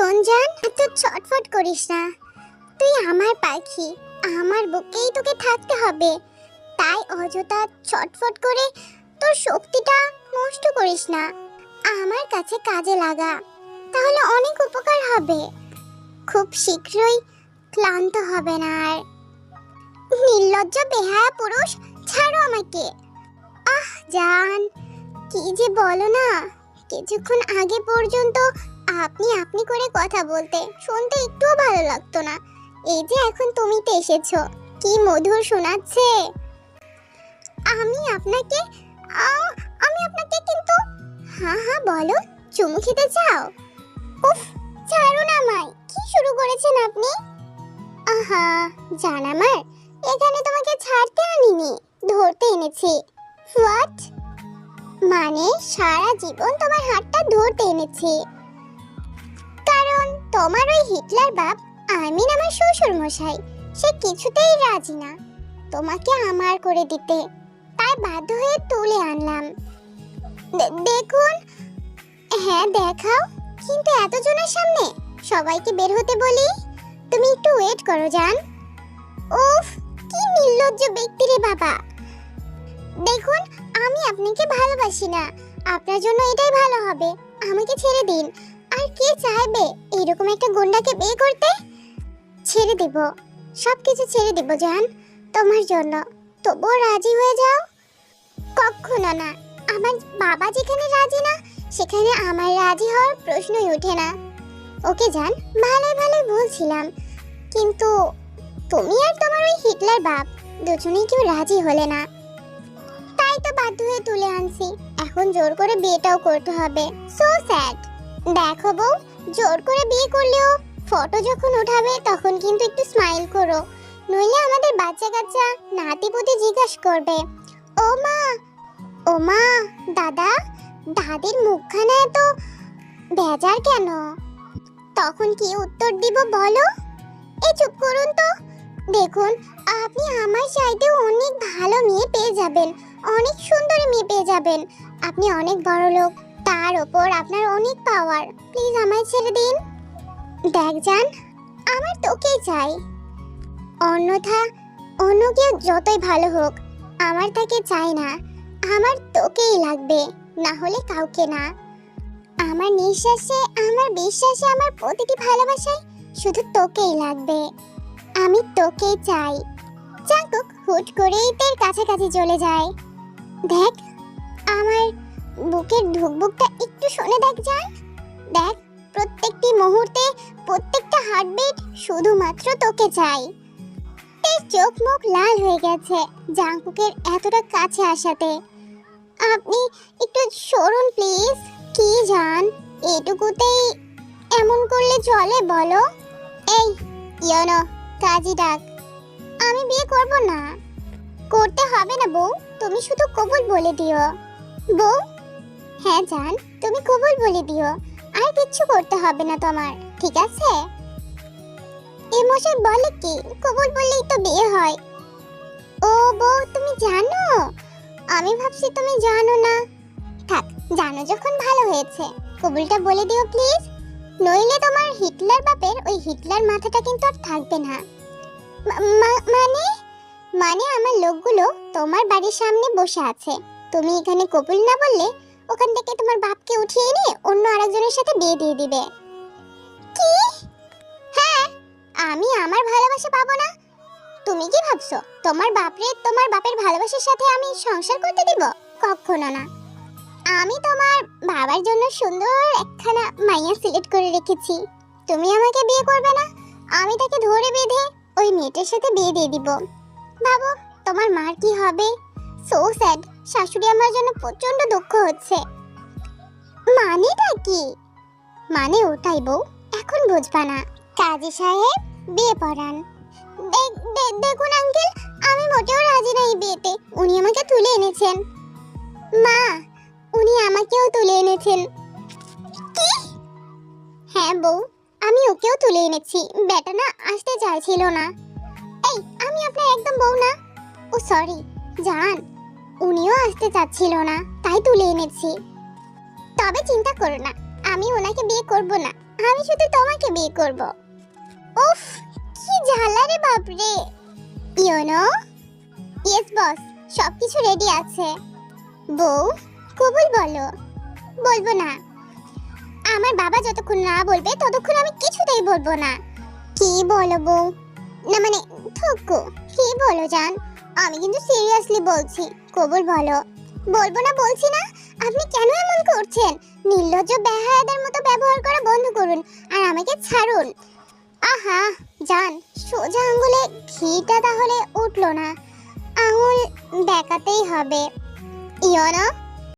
শোন জান, এত ছটফট করিস না। তুই আমার পাখি, আমার বুকেই তোকে থাকতে হবে। তাই অযথা ছটফট করে তোর শক্তিটা নষ্ট করিস না। আমার কাছে কাজে লাগা, তাহলে অনেক উপকার হবে। খুব শীঘ্রই ক্লান্ত হবে না আর। নির্লজ্জ বেহায়া পুরুষ, ছাড়ো আমাকে। আহ জান, কি যে বলো না। কিছুক্ষণ আগে পর্যন্ত আপনি আপনি করে কথা বলতে শুনতে একটুও ভালো লাগতো না। এই যে এখন তুমি তো এসেছো, কি মধুর শোনাচ্ছে। আমি আপনাকে আমি আপনাকে কিন্তু। হ্যাঁ হ্যাঁ বলো, চুমু খেতে চাও? উফ, ছাড়ুন আমায়। কি শুরু করেছেন আপনি? আহা জান আমার, এখানে তোমাকে ছাড়তে আনিনি, ধরতে এনেছি। হোয়াট? মানে সারা জীবন তোমার হাতটা ধরতে এনেছি, কারণ তোমার ওই হিটলার বাপ আমিন আমার শ্বশুর মশাই, সে কিছুতেই রাজি না তোমাকে আমার করে দিতে। তাই বাধ্য হয়ে তুলে আনলাম। দেখুন। হ্যাঁ দেখাও, কিন্তু এতজনের সামনে সবাইকে বের হতে বলি? তুমি একটু ওয়েট করো জান। উফ, কি নির্লজ্জ ব্যক্তি রে বাবা। দেখুন, আমি আপনাকে ভালোবাসি না, আপনার জন্য এটাই ভালো হবে। আমাকে ছেড়ে দিন। আর কে চাইবে এরকম একটা গুন্ডাকে বিয়ে করতে? ছেড়ে দেব, সবকিছু ছেড়ে দেব জান তোমার জন্য। তবুও রাজি হয়ে যাও। কখনো না। আমার বাবা যেখানে রাজি না, সেখানে আমার রাজি হওয়ার প্রশ্নই ওঠে না। ওকে জান, ভালোই ভালোই বলছিলাম, কিন্তু তুমি আর তোমার ওই হিটলার বাপ দুজনেই কেউ রাজি হলে না। তাই তো বাধ্য হয়ে তুলে আনছি। এখন জোর করে বিয়েটাও করতে হবে। So sad. দেখো বউ, জোর করে বিয়ে করলেও ফটো যখন উঠাবে তখন কিন্তু একটু স্মাইল করো, নইলে আমাদের বাচ্চা কাচ্চা নাতিপুতি জিজ্ঞাসা করবে, ও মা, ও মা, দাদা, দাদির মুখখানা এত বেজার কেন? তখন কি উত্তর দিব বলো? এই চুপ করুন তো। দেখুন, আপনি আমার চাইতে অনেক ভালো মেয়ে পেয়ে যাবেন, অনেক সুন্দর মেয়ে পেয়ে যাবেন। আপনি অনেক বড় লোক, তার ওপর আপনার অনেক পাওয়ার। প্লিজ আমায় ছেড়ে দিন। দেখ জান, আমার তোকেই চাই। অন্যথা অন্য কেউ যতই ভালো হোক, আমার তাকে চাই না। আমার তোকেই লাগবে, না হলে কাউকে না। আমার নিঃশ্বাসে, আমার বিশ্বাসে, আমার প্রতিটি ভালোবাসায় শুধু তোকেই লাগবে। আমি তোকেই চাই। চাকুক হুট করেই তোর কাছাকাছি চলে যায়। দেখ, আমার বুকের ধুকবুকটা একটু শুনে দেখ জান। দেখ, প্রত্যেকটি মুহূর্তে, প্রত্যেকটা হার্টবিট শুধুমাত্র তোকে চাই। তোর চোখ মুখ লাল হয়ে গেছে জাঙ্কুকের এতটা কাছে আসাতে। আপনি একটু সরুন প্লিজ। কি জান, এটুকুতেই এমন করলে চলে বলো? এই ইয়নো, কাজী ডাক। আমি বিয়ে করব না। করতে হবে না বউ, তুমি শুধু কবুল বলে দিও। বউ? হ্যাঁ জান, তুমি কবুল বলে দিও, আর কিচ্ছু করতে হবে না তোমার, ঠিক আছে? এই মশাই বলে কি, কবুল বললেই তো বিয়ে হয়। ও বউ, তুমি জানো? আমি ভাবছি তুমি জানো না। থাক, জানো যখন ভালো হয়েছে, কবুলটা বলে দিও প্লিজ, নইলে তোমার হিটলার বাপের ওই হিটলার মাথাটা কিন্তু আর থাকবে না। মানে? মানে আমার লোকগুলো তোমার বাড়ির সামনে বসে আছে, তুমি এখানে কবুল না বললে ওখান থেকে তোমার বাপকে উঠিয়ে এনে অন্য আরেকজনের সাথে বিয়ে দিয়ে দিবে। কি? হ্যাঁ, আমি আমার ভালোবাসা পাবো না? তুমি কি ভাবছো তোমার বাপের ভালোবাসার সাথে আমি সংসার করতে দিব? কখনো না। আমি তোমার বাবার জন্য সুন্দর একখানা মাইয়া সিলেক্ট করে রেখেছি। তুমি আমাকে বিয়ে করবে না, আমি তাকে ধরে বেঁধে ওই মেয়েটার সাথে বিয়ে দিয়ে দিব। ভাবো তোমার মার কি হবে। So sad. শাশুড়ি আমার জন্য প্রচন্ড দুঃখ হচ্ছে। মানেটা কি? মানে ওটাই বউ, এখন বুঝবা না। কাজী সাহেব, বিয়ে পড়ান। দেখুন আঙ্কেল, আমি মোটেও রাজি নাই বিয়েতে। উনি আমাকে তুলে এনেছেন। মা, উনি আমাকেও তুলে এনেছেন। কি? হ্যাঁ বউ, আমি ওকেও তুলে এনেছি। বেটা না আসতে চাইছিল না। এই, আমি আপনার একদম বউ না। ও সরি জান, উনিও আসতে চাচ্ছিল না, তাই তুলে এনেছি। তবে চিন্তা করো না, আমি ওনাকে বিয়ে করব না। আমি শুধু তোমাকে বিয়ে করব। উফ, কি ঝালা রে বাপরে। ইয়োনো। ইয়েস বস, সবকিছু রেডি আছে। বউ, কবুল বলো। বলবো না। আমার বাবা যতক্ষণ না বলবে ততক্ষণ আমি কিছুতেই বলবো না। কি বলো বউ? না মানে থুকু, কি বলো জান? আমি কিন্তু সিরিয়াসলি বলছি, কবুল বলো। বলবো না বলছি না। আপনি কেন এমন করছেন? নির্লজ্জ বেহায়াদের মতো ব্যবহার করা বন্ধ করুন আর আমাকে ছাড়ুন। আহা জান, সোজা আঙ্গুলে ঘিটা তাহলে উঠলো না, আঙুল দেখাতেই হবে। ইয়োনো।